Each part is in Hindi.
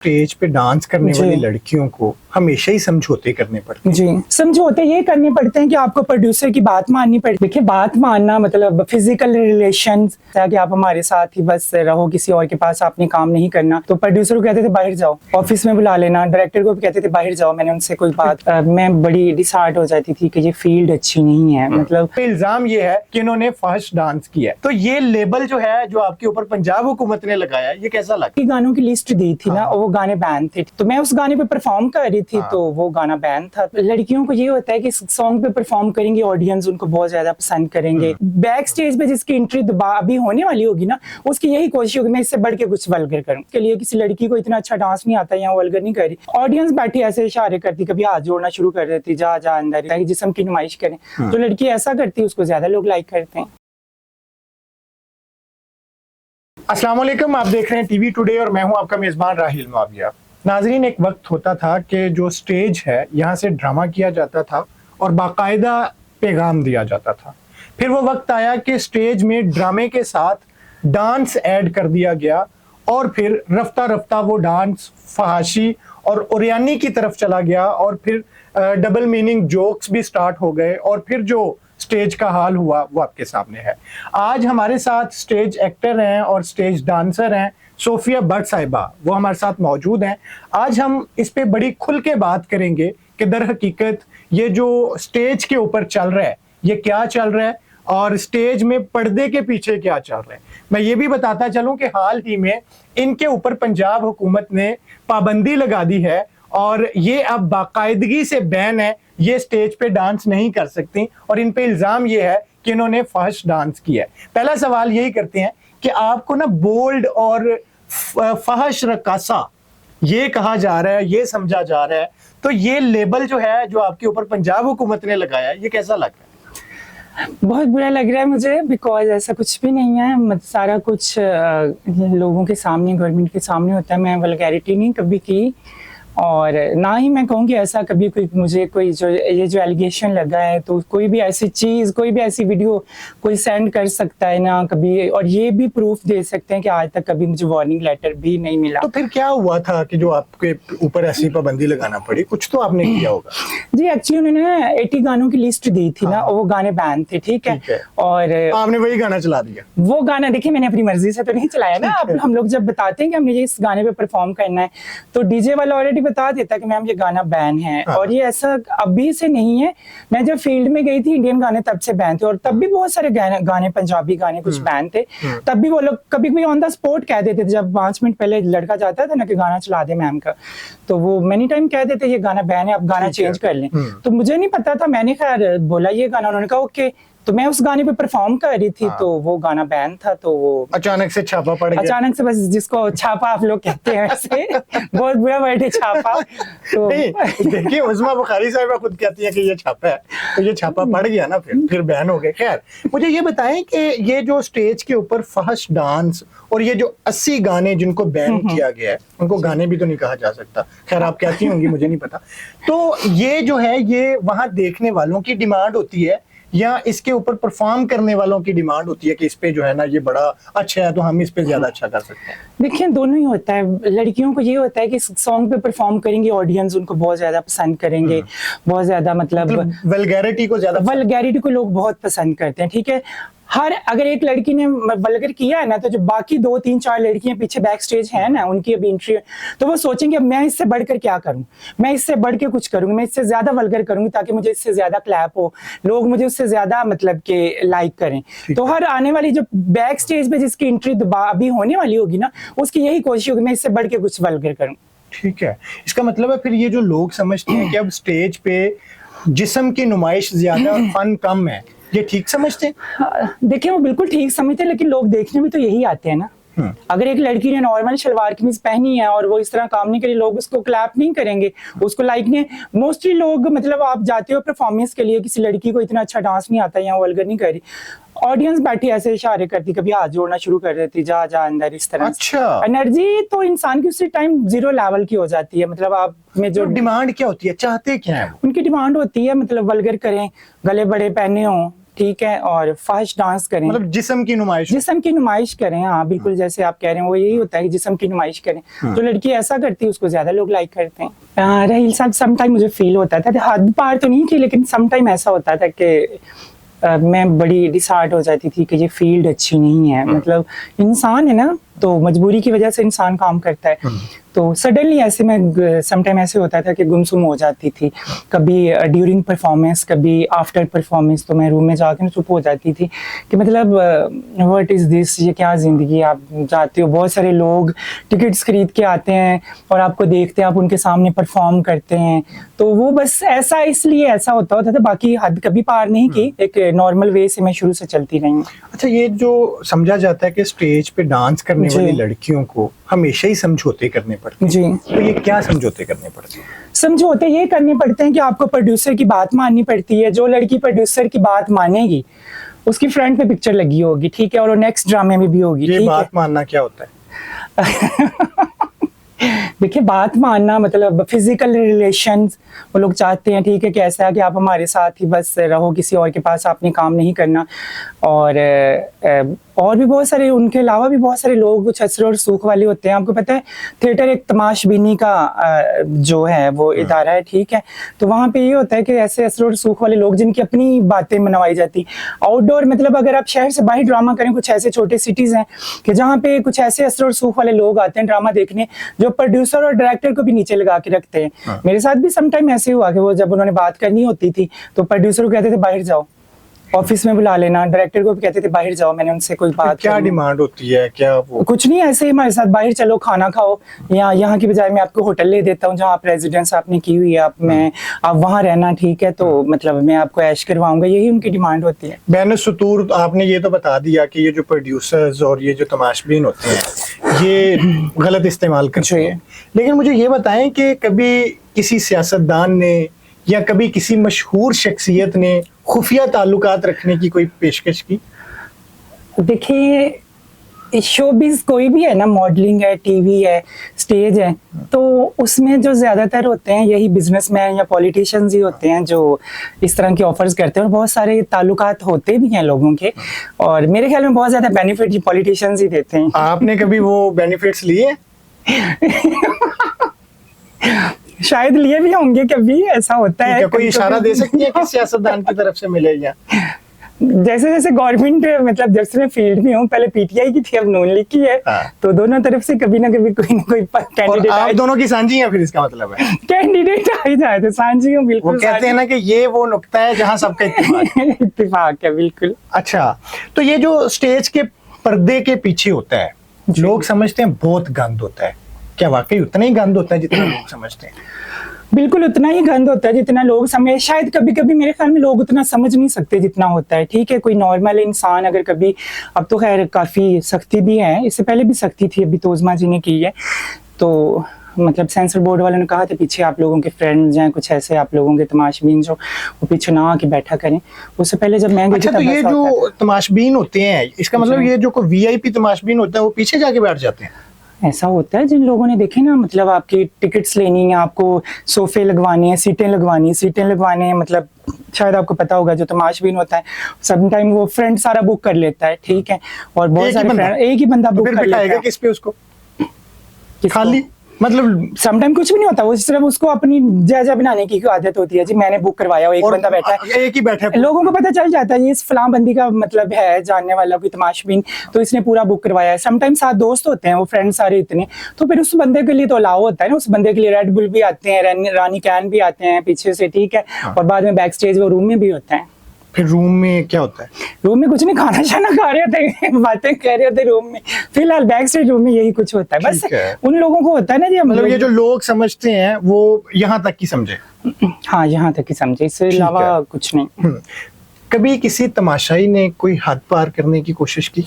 स्टेज पे डांस करने वाली लड़कियों को हमेशा ही समझौते करने पड़ते हैं। जी, समझौते ये करने पड़ते हैं कि आपको प्रोड्यूसर की बात माननी पड़ती है। देखिए, बात मानना मतलब फिजिकल रिलेशन कि आप हमारे साथ ही बस रहो, किसी और के पास आपने काम नहीं करना। तो प्रोड्यूसर को कहते थे बाहर जाओ, ऑफिस में बुला लेना, डायरेक्टर को भी कहते थे बाहर जाओ। मैंने उनसे कोई बात मैं बड़ी डिसहार्ट हो जाती थी कि ये फील्ड अच्छी नहीं है। मतलब इल्जाम ये है कि इन्होंने फहश डांस किया है, तो ये लेबल जो है जो आपके ऊपर पंजाब हुकूमत ने लगाया, ये कैसा लगा? गानों की लिस्ट दी थी ना, वो गाने बैन थे, तो मैं उस गाने पे परफॉर्म कर रही थी, तो वो गाना बैन था। लड़कियों को ये होता है कि सॉन्ग पे परफॉर्म करेंगे, ऑडियंस उनको बहुत ज्यादा पसंद करेंगे। बैक स्टेज पे जिसकी एंट्री अभी होने वाली होगी ना, उसकी यही कोशिश होगी मैं इससे बढ़ के कुछ वल्गर करूं। के लिए किसी लड़की को इतना अच्छा डांस नहीं आता या वल्गर नहीं कर रही, ऑडियंस बैठी ऐसे इशारे करती, कभी हाथ जोड़ना शुरू कर देती, जा जा अंदर, जिस्म की नुमाइश करें। तो लड़की ऐसा करती है, उसको ज्यादा लोग लाइक करते हैं। अस्सलाम वालेकुम, आप देख रहे हैं टीवी टुडे और मैं हूं आपका मेजबान राहिल मुआविया। नाजरीन, एक वक्त होता था कि जो स्टेज है यहाँ से ड्रामा किया जाता था और बाकायदा पैगाम दिया जाता था। फिर वो वक्त आया कि स्टेज में ड्रामे के साथ डांस ऐड कर दिया गया और फिर रफ्ता रफ्ता वो डांस फहाशी और उरियानी की तरफ चला गया और फिर डबल मीनिंग जोक्स भी स्टार्ट हो गए और फिर जो स्टेज का हाल हुआ वो आपके सामने है। आज हमारे साथ स्टेज एक्टर हैं और स्टेज डांसर हैं सोफिया भट्ट साहिबा, वो हमारे साथ मौजूद हैं। आज हम इस पे बड़ी खुल के बात करेंगे कि दर हकीकत ये जो स्टेज के ऊपर चल रहा है ये क्या चल रहा है और स्टेज में पर्दे के पीछे क्या चल रहा है। मैं ये भी बताता चलूं कि हाल ही में इनके ऊपर पंजाब हुकूमत ने पाबंदी लगा दी है और ये अब बाकायदगी से बैन है, ये स्टेज पे डांस नहीं कर सकती और इन पे इल्जाम ये है कि इन्होंने फहश डांस किया है। पहला सवाल यही करते हैं कि आपको ना बोल्ड और फहश रकासा ये कहा जा रहा है, ये समझा जा रहा है, तो ये लेबल जो है जो आपके ऊपर पंजाब हुकूमत ने लगाया, ये कैसा लग रहा है? बहुत बुरा लग रहा है मुझे, बिकॉज ऐसा कुछ भी नहीं है। सारा कुछ लोगों के सामने, गवर्नमेंट के सामने होता है। मैं वल्गैरिटी नहीं कभी की और ना ही मैं कहूँगी ऐसा कभी कोई मुझे कोई जो ये जो एलिगेशन लगा है, तो कोई भी ऐसी चीज़, कोई भी ऐसी वीडियो कोई सेंड कर सकता है ना कभी, और ये भी प्रूफ दे सकते हैं कि आज तक कभी मुझे वार्निंग लेटर भी नहीं मिला। तो फिर क्या हुआ था कि जो आपके ऊपर ऐसी पाबंदी लगाना पड़ी? कुछ तो आपने किया होगा। जी, एक्चुअली उन्होंने 80 गानों की लिस्ट दी थी ना, और वो गाने बैन थे, ठीक है। और आपने वही गाना चला दिया? वो गाना देखिए मैंने अपनी मर्जी से तो नहीं चलाया ना। हम लोग जब बताते हैं कि हमने ये इस गाने पे परफॉर्म करना है, तो डीजे वाला ऑलरेडी बता देता कि मैम ये गाना बैन है। और ये ऐसा अभी से नहीं है, मैं जब फील्ड में गई थी इंडियन गाने तब से बैन थे, और तब भी बहुत सारे गाने पंजाबी गाने कुछ बैन थे। तब भी वो लोग कभी कभी ऑन द स्पॉट कह देते थे, जब 5 मिनट पहले लड़का जाता था ना कि गाना चला दे मैम का, तो वो मेनी टाइम कह देते ये गाना बैन है, आप गाना चेंज कर लें। तो मुझे नहीं पता था, मैंने खैर बोला ये गाना, उन्होंने कहा ओके। तो मैं उस गाने पे परफॉर्म कर रही थी, तो वो गाना बैन था, तो वो अचानक से छापा पड़ गया। अचानक से, बस जिसको छापा आप लोग कहते हैं वैसे बहुत बुरा वर्ड है छापा। तो देखिए उस्मा बुखारी साहिबा खुद कहती है कि ये छापा है, तो ये छापा पड़ गया ना, फिर बैन हो गए। खैर, मुझे ये बताएं कि ये जो स्टेज के ऊपर फहश डांस और ये जो 80 गाने जिनको बैन किया गया है, उनको गाने भी तो नहीं कहा जा सकता, खैर आप कहती होंगी, मुझे नहीं पता, तो ये जो है ये वहां देखने वालों की डिमांड होती है या इसके ऊपर परफॉर्म करने वालों की डिमांड होती है कि इस पे जो है ना ये बड़ा अच्छा है तो हम इस पे ज्यादा अच्छा कर सकते हैं? देखिए, दोनों ही होता है। लड़कियों को ये होता है कि सॉन्ग पे परफॉर्म करेंगे, ऑडियंस उनको बहुत ज्यादा पसंद करेंगे, बहुत ज्यादा मतलब वल्गैरिटी को लोग बहुत पसंद करते हैं, ठीक है। अगर एक लड़की ने वल्गर किया है ना, तो जो बाकी 2, 3, 4 लड़कियां पीछे बैक स्टेज है ना, उनकी अभी एंट्री, तो वो सोचेंगे अब मैं इससे बढ़कर क्या करूं, मैं इससे बढ़ के कुछ करूंगी, मैं इससे ज्यादा वल्गर करूंगी ताकि मुझे इससे ज्यादा क्लैप हो, लोग मुझे उससे ज्यादा मतलब के लाइक करें। तो हर आने वाली जो बैक स्टेज पे जिसकी एंट्री अभी होने वाली होगी ना, उसकी यही कोशिश होगी मैं इससे बढ़ के कुछ वल्गर करूं। ठीक है, इसका मतलब है फिर ये जो लोग समझते हैं कि अब स्टेज पे जिस्म की नुमाइश ज्यादा फन कम है, ये ठीक समझते हैं? देखिए, वो बिल्कुल ठीक समझते हैं, लेकिन लोग देखने भी तो यही आते हैं ना। अगर एक लड़की ने नॉर्मल शलवार कमीज पहनी है और वो इस तरह काम नहीं करे, लोग उसको क्लैप नहीं करेंगे, उसको लाइक नहीं। मोस्टली लोग, मतलब आप जाते हो परफॉर्मेंस के लिए, किसी लड़की को इतना अच्छा डांस नहीं आता या वल्गर नहीं करी, ऑडियंस बैठी ऐसे इशारे करती, कभी हाथ जोड़ना शुरू कर देती, जा जा अंदर, इस तरह। अच्छा, एनर्जी तो इंसान की उसी टाइम 0 लेवल की हो जाती है। मतलब आप में जो डिमांड क्या होती है, चाहते क्या है? उनकी डिमांड होती है मतलब वल्गर करें, गले बड़े पहने हों, ठीक है, और फास्ट डांस करें, मतलब जिस्म की नुमाइश। जिस्म की नुमाइश करें। हाँ बिल्कुल, जैसे आप कह रहे हैं वो यही होता है कि जिस्म की नुमाइश करें। जो लड़की ऐसा करती है उसको ज्यादा लोग लाइक करते हैं। रहील साहब, सम टाइम मुझे फील होता था, हद पार तो नहीं की, लेकिन सम टाइम ऐसा होता था कि मैं बड़ी डिसहार्ट हो जाती थी कि ये फील्ड अच्छी नहीं है। मतलब इंसान है ना, तो मजबूरी की वजह से इंसान काम करता है। तो सडनली ऐसे मैं सम टाइम ऐसे होता था कि गुमसुम हो जाती थी, कभी ड्यूरिंग परफॉर्मेंस, कभी आफ्टर परफॉर्मेंस। तो मैं रूम में जाकर चुप हो जाती थी कि मतलब व्हाट इज दिस, ये क्या जिंदगी। आप जाते हो, बहुत सारे लोग टिकट्स खरीद के आते हैं और आपको देखते हैं, आप उनके सामने परफॉर्म करते हैं। तो वो बस ऐसा इसलिए ऐसा होता था, बाकी हद कभी पार नहीं की। एक नॉर्मल वे से मैं शुरू से चलती रही हूँ। अच्छा, ये जो समझा जाता है कि स्टेज पे डांस करने वाली लड़कियों को हमेशा ही समझौते करने पड़ते हैं, जी, तो ये क्या समझौते करने पड़ते हैं? समझौते ये करने पड़ते हैं कि आपको प्रोड्यूसर की बात माननी पड़ती है। जो लड़की प्रोड्यूसर की बात मानेगी उसकी फ्रंट पे पिक्चर लगी होगी, ठीक है, और वो नेक्स्ट ड्रामे में भी होगी। ये ठीक बात मानना क्या होता है? देखिए, बात मानना मतलब फिजिकल रिलेशंस वो लोग चाहते हैं, ठीक है, कि ऐसा है कि आप हमारे साथ ही बस रहो, किसी और के पास आपने काम नहीं करना। और भी बहुत सारे, उनके अलावा भी बहुत सारे लोग कुछ असर और सूख वाले होते हैं। आपको पता है थिएटर एक तमाशबीनी का जो है वो इदारा है, ठीक है। तो वहाँ पे ये होता है कि ऐसे असर और सूख वाले लोग जिनकी अपनी बातें मनवाई जाती। आउटडोर मतलब अगर आप शहर से बाहर ड्रामा करें, कुछ ऐसे छोटे सिटीज हैं कि जहाँ पे कुछ ऐसे असर और सूख वाले लोग आते हैं ड्रामा देखने, जो प्रोड्यूसर और डायरेक्टर को भी नीचे लगा के रखते हैं। मेरे साथ भी सम टाइम ऐसे हुआ कि वो जब उन्होंने बात करनी होती थी तो प्रोड्यूसर को कहते थे बाहर जाओ, ऑफिस में बुला लेना, डायरेक्टर को भी कहते थे बाहर जाओ, मैंने उनसे कोई बात क्या डिमांड होती है, क्या वो? कुछ नहीं, ऐसे ही हमारे साथ बाहर चलो खाना खाओ, या यहाँ की बजाय मैं आपको होटल ले देता हूँ जहाँ आप रेजिडेंस आपने की हुई है, आप वहाँ रहना, ठीक है, तो मतलब मैं आपको ऐश करवाऊंगा। यही उनकी डिमांड होती है। बैन सुतूर, आपने ये तो बता दिया कि ये जो प्रोड्यूसर्स और ये जो तमाशबीन होते हैं ये गलत इस्तेमाल करते हैं, लेकिन मुझे ये बताएं कि कभी किसी सियासतदान ने या कभी किसी मशहूर शख्सियत ने खुफिया ताल्लुकात रखने की कोई पेशकश की? देखिए, शोबिज कोई भी है ना, मॉडलिंग है, टीवी है, स्टेज है, तो उसमें जो ज्यादातर होते हैं यही बिजनेसमैन या पॉलिटिशियंस ही होते हैं जो इस तरह के ऑफर्स करते हैं। और बहुत सारे ताल्लुकात होते भी हैं लोगों के, और मेरे ख्याल में बहुत ज्यादा बेनिफिट पॉलिटिशियंस ही देते हैं। आपने कभी वो बेनिफिट्स लिए? शायद लिए भी होंगे, कभी ऐसा होता है। कोई इशारा दे सकती है कि सियासतदान की तरफ से मिले? या जैसे जैसे गवर्नमेंट मतलब जब से मैं फील्ड में हूँ, पहले पीटीआई की थी, अब नून लीग की है, तो दोनों तरफ से कभी ना कभी कोई ना कोई कैंडिडेट। आप दोनों की सांझी हैं फिर, इसका मतलब है कैंडिडेट आ ही जाए तो सांझी हूँ, बिल्कुल। वो कहते हैं ना कि ये वो नुक्ता है जहाँ सबका इत्तेफाक है, बिल्कुल। अच्छा, तो ये जो स्टेज के पर्दे के पीछे होता है, लोग समझते हैं बहुत गंद होता है, क्या वाकई उतना ही गंद होता है जितना लोग समझते हैं? बिल्कुल उतना ही गंद होता है जितना लोग समझ, शायद कभी कभी मेरे ख्याल में लोग उतना समझ नहीं सकते जितना होता है, ठीक है। कोई नॉर्मल इंसान अगर कभी, अब तो खैर काफी सख्ती भी है, इससे पहले भी सख्ती थी, अभी तो उस्मा जी ने की है, तो मतलब सेंसर बोर्ड वालों ने कहा था पीछे आप लोगों के फ्रेंड्स हैं कुछ ऐसे, आप लोगों के तमाशबीन जो वो पीछे ना आके बैठा करें। उससे पहले जब मैं अच्छा, तो ये जो तमाशबीन होते हैं, इसका मतलब ये जो कोई वीआईपी तमाशबीन होता है वो पीछे जाके बैठ जाते हैं? ऐसा होता है, जिन लोगों ने देखे ना, मतलब आपकी टिकट्स लेनी है, आपको सोफे लगवाने हैं, सीटें लगवाने हैं, मतलब शायद आपको पता होगा जो तमाशबीन होता है सम टाइम वो फ्रेंड सारा बुक कर लेता है, ठीक है, और बहुत सारे फ्रेंड, एक ही बंदा बुक कर लेता है। किस पे उसको? खाली मतलब समटाइम कुछ भी नहीं होता, वो सिर्फ उसको अपनी जायजा बनाने की आदत होती है जी, मैंने बुक करवाया, एक बंदा बैठा है, एक ही बैठा है, लोगों को पता चल जाता है ये इस फलां बंदी का मतलब है जानने वाला कोई तमाशबीन, तो इसने पूरा बुक करवाया है। समटाइम साथ दोस्त होते हैं वो फ्रेंड सारे इतने, तो फिर उस बंदे के लिए तो अलाउ होता है ना, उस बंदे के लिए रेड बुल भी आते हैं, रानी कैन भी आते हैं पीछे से, ठीक है, और बाद में बैक स्टेज वो रूम में भी होता है। फिर रूम में क्या होता है? रूम में कुछ नहीं, खाना शाना खा रहे होते हैं, बातें कर रहे होते हैं रूम में, फिलहाल बैक स्टेज रूम में यही कुछ होता है बस। उन लोगों को होता है ना जी, मतलब ये जो लोग समझते हैं वो यहाँ तक की समझे? हाँ, यहाँ तक की समझे, इससे अलावा कुछ नहीं। कभी किसी तमाशाई ने कोई हद पार करने की कोशिश की?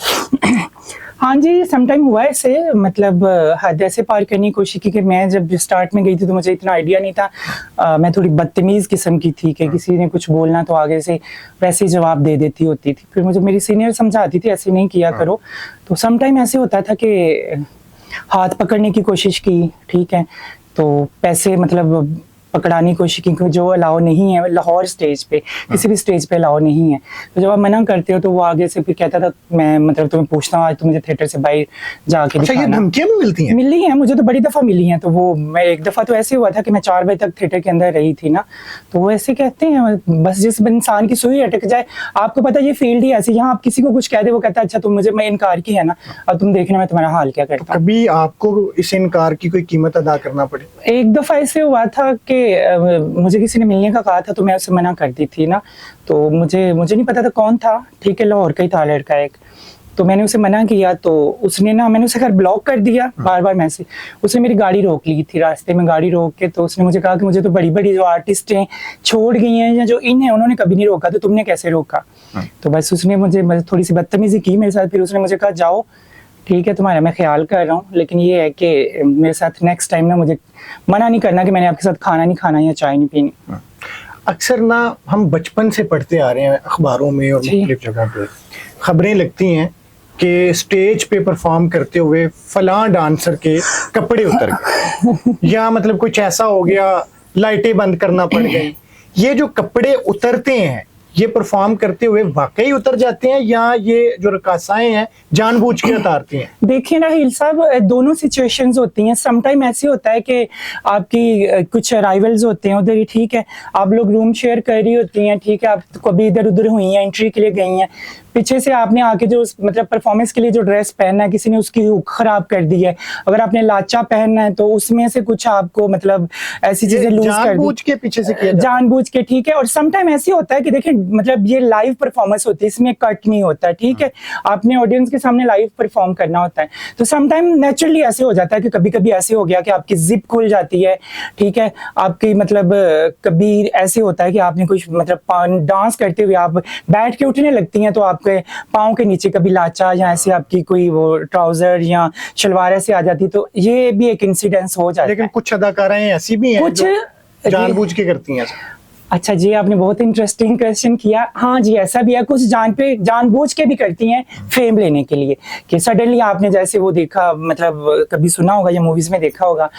हाँ जी, समटाइम हुआ ऐसे, मतलब हद ऐसे पार करने की कोशिश की कि मैं जब स्टार्ट में गई थी तो मुझे इतना आइडिया नहीं था, मैं थोड़ी बदतमीज किस्म की थी कि किसी ने कुछ बोलना तो आगे से वैसे ही जवाब दे देती होती थी। फिर मुझे मेरी सीनियर समझाती थी ऐसे नहीं किया करो, तो समटाइम ऐसे होता था कि हाथ पकड़ने की कोशिश की, ठीक है, तो पैसे मतलब पकड़ाने की कोशिश की कि जो अलाउ नहीं है लाहौर स्टेज पे, किसी भी स्टेज पे अलाउ नहीं है। तो जब आप मना करते हो तो वो आगे से फिर कहता था मैं मतलब तुम्हें पूछता हूँ आज तुम मुझे थिएटर से बाहर जाके अच्छा, ये दिखाना। धमकियां भी मिलती हैं? मिली है, मुझे तो बड़ी दफा मिली हैं। तो वो मैं एक दफा तो ऐसे हुआ था कि मैं 4 बजे तक थिएटर के अंदर रही थी ना, तो वो ऐसे कहते हैं बस जिस इंसान की सुई अटक जाए, आपको पता है ये फील्ड ही ऐसी, यहाँ आप किसी को कुछ कह दे वो कहता है अच्छा तुम मुझे, मैं इनकार की है ना, अब तुम देखना मैं तुम्हारा हाल क्या करता हूँ। कभी आपको इस इनकार की कोई कीमत अदा करना पड़े? एक दफा ऐसे हुआ था कि मुझे किसी ने मिलने का कहा था तो मैं उससे मना कर दी थी ना, तो मुझे नहीं पता था कौन था, ठीक है लाहौर का ही था लड़का एक, तो मैंने उसे मना किया तो उसने ना, मैंने उसे घर ब्लॉक कर दिया बार बार मैसेज। उसने मेरी गाड़ी रोक ली थी रास्ते में, गाड़ी रोक के तो उसने मुझे कहा कि मुझे तो बड़ी बड़ी जो आर्टिस्ट हैं छोड़ गई हैं या जो इन है उन्होंने कभी नहीं रोका, तो तुमने कैसे रोका? तो बस उसने मुझे थोड़ी सी बदतमीजी की मेरे साथ। फिर उसने मुझे कहा जाओ ठीक है तुम्हारा मैं ख्याल कर रहा हूँ, लेकिन ये है कि मेरे साथ नेक्स्ट टाइम ना मुझे मना नहीं करना कि मैंने आपके साथ खाना नहीं खाना या चाय नहीं पीनी। अक्सर ना हम बचपन से पढ़ते आ रहे हैं अखबारों में और मुख्तलिफ जगह पे खबरें लगती हैं कि स्टेज पे परफॉर्म करते हुए फलां डांसर के कपड़े उतर गए या मतलब कुछ ऐसा हो गया, लाइटें बंद करना पड़ गई। ये जो कपड़े उतरते हैं ये परफॉर्म करते हुए वाकई उतर जाते हैं या ये जो रकासाएं हैं जानबूझ के उतारती हैं? देखिए राहिल साहब, दोनों सिचुएशंस होती हैं। सम टाइम ऐसे होता है कि आपकी कुछ राइवल्स होते हैं उधर ही, ठीक है, आप लोग रूम शेयर कर रही होती हैं, ठीक है, आप कभी इधर उधर हुई हैं, एंट्री के लिए गई हैं, पीछे से आपने आके जो मतलब परफॉर्मेंस के लिए जो ड्रेस पहनना है किसी ने उसकी हुक खराब कर दी है, अगर आपने लाचा पहनना है तो उसमें से कुछ आपको मतलब ऐसी चीजें लूज कर दी जानबूझ के पीछे से किया जाता है। जानबूझ के, ठीक है। और सम टाइम ऐसे होता है कि देखिए मतलब ये लाइव परफॉर्मेंस होती है, इसमें कट नहीं होता, ठीक है, आपने ऑडियंस के सामने लाइव परफॉर्म करना होता है। तो सम टाइम नेचुरली ऐसे हो जाता है कि कभी कभी ऐसे हो गया कि आपकी जिप खुल जाती है, ठीक है, आपकी मतलब कभी ऐसे होता है कि आपने कुछ मतलब डांस करते हुए आप बैठ के उठने लगती हैं तो आपके पाँव के नीचे कभी लाचा या ऐसे आपकी कोई वो ट्राउजर या शलवार ऐसे आ जाती, तो ये भी एक इंसिडेंस हो जाता है। लेकिन कुछ अदाकाराएं ऐसी भी हैं कुछ जो जानबूझ के करती हैं। अच्छा जी, आपने बहुत इंटरेस्टिंग क्वेश्चन किया। हाँ जी, ऐसा भी है, कुछ जानबूझ के भी करती हैं फेम लेने के लिए, कि सडनली आपने जैसे वो देखा, मतलब कभी सुना होगा या मूवीज में देखा होगा,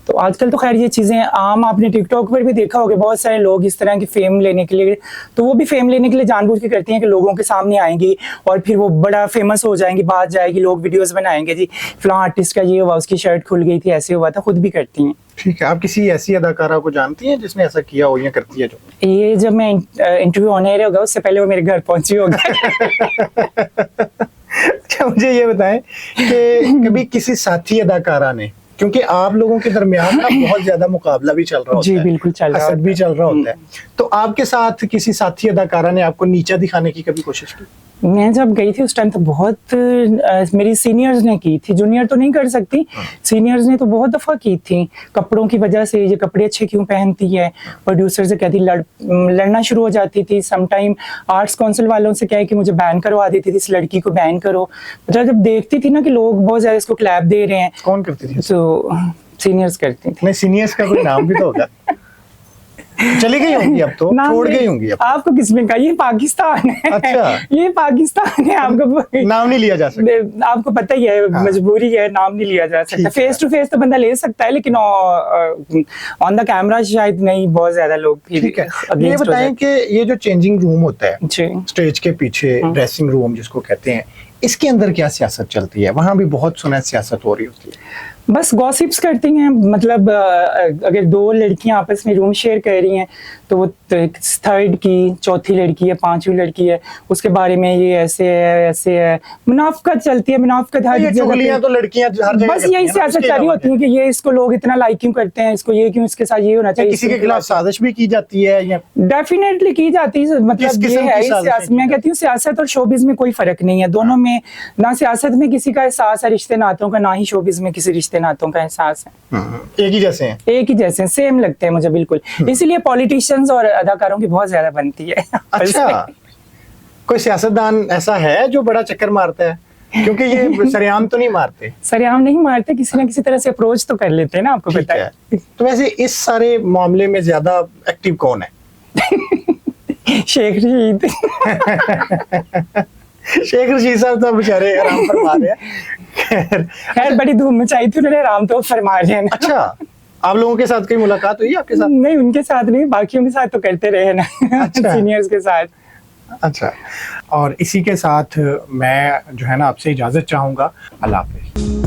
तो आजकल तो खैर ये चीजें आम, आपने टिकटॉक पर भी देखा होगा बहुत सारे लोग इस तरह की फेम लेने के लिए, तो वो भी फेम लेने के लिए जानबूझ के करती हैं कि लोगों के सामने आएंगी और फिर वो बड़ा फेमस हो जाएंगी, बात जाएगी, लोग वीडियोस बनाएंगे, जी फलां आर्टिस्ट का ये हुआ, उसकी शर्ट खुल गई थी, ऐसे हुआ था, खुद भी करती हैं। ठीक है, आप किसी ऐसी अदाकारा को जानती हैं जिसने ऐसा किया हो या करती है? जो ये जब मैं इंटरव्यू ऑन एयर होगा उससे पहले वो मेरे घर पहुंची होगी। अच्छा, मुझे ये बताएं कि कभी किसी साथी अदाकारा ने, क्योंकि आप लोगों के दरमियान ना बहुत ज्यादा मुकाबला भी चल रहा होता जी है, बिल्कुल चल रहा हसद भी चल रहा होता है, तो आपके साथ किसी साथी अदाकारा ने आपको नीचा दिखाने की कभी कोशिश की? मैं जब गई थी उस टाइम तो बहुत मेरी सीनियर्स ने की थी, जूनियर तो नहीं कर सकती, सीनियर्स ने तो बहुत दफा की थी, कपड़ों की वजह से, ये कपड़े अच्छे क्यों पहनती है, प्रोड्यूसर से कहती, लड़ना शुरू हो जाती थी। सम टाइम आर्ट्स काउंसिल वालों से कहे कि मुझे बैन करवा देती थी, इस लड़की को बैन करो। मतलब जब देखती थी ना कि लोग बहुत ज्यादा इसको क्लैप दे रहे हैं। कौन करती थी? तो सीनियर्स करती थी। नहीं, सीनियर्स का कोई नाम भी तो होगा। चली गई होंगी अब तो, छोड़ गई होंगी अब। आपको किसने कहा? ये पाकिस्तान है। अच्छा, ये पाकिस्तान है, आपको नाम नहीं लिया जा सकता। आपको पता ही है, हाँ। मजबूरी है, नाम नहीं लिया जा सकता। फेस टू फेस तो बंदा ले सकता है, लेकिन ऑन द कैमरा शायद नहीं, बहुत ज्यादा लोग ठीक है। ये बताएं कि ये जो चेंजिंग रूम होता है स्टेज के पीछे, ड्रेसिंग रूम जिसको कहते हैं, इसके अंदर क्या सियासत चलती है? वहां भी बहुत सुना सियासत हो रही होती है। बस गॉसिप्स करती हैं, मतलब अगर दो लड़कियां आपस में रूम शेयर कर रही हैं तो वो थर्ड की, चौथी लड़की है, पांचवी लड़की है, उसके बारे में ये ऐसे है, ऐसे है, मुनाफकत चलती है, मुनाफकत हर जगह तो लड़कियां हर जगह बस यही सियासत चल रही होती है कि ये इसको लोग इतना लाइक क्यों करते हैं, इसको ये क्यों, इसके साथ ये होना चाहिए। किसी के खिलाफ साजिश भी की जाती है या? डेफिनेटली की जाती है, मतलब ये है सियासत। मैं कहती हूँ सियासत और शोबिज में कोई फर्क नहीं है, दोनों में ना सियासत में किसी का एहसास है रिश्ते नातों का, ना ही शोबिज में किसी रिश्ते नातों का एहसास है। एक ही जैसे हैं, एक ही जैसे हैं, सेम लगते हैं मुझे बिल्कुल। इसीलिए पॉलिटिशियंस और अदाकारों की बहुत ज्यादा बनती है। अच्छा, कोई सियासतदान ऐसा है जो बड़ा चक्कर मारता है? क्योंकि ये सरेआम तो नहीं मारते। सरेआम नहीं मारते, किसी ना किसी तरह से अप्रोच तो कर लेते हैं ना, आपको पता है। तो वैसे इस सारे मामले में ज्यादा एक्टिव कौन है? शेख रशीद। शेख रशीद साहब तो बेचारे आराम फरमा रहे हैं। खैर बड़ी धूम मचाई थी उन्होंने, आराम तो फरमा रहे हैं। अच्छा, आप लोगों के साथ कहीं मुलाकात हुई आपके साथ? नहीं, उनके साथ नहीं, बाकियों के साथ तो करते रहे ना। अच्छा। सीनियर्स के साथ। अच्छा, और इसी के साथ मैं जो है ना आपसे इजाजत चाहूंगा। अल्लाह हाफिज।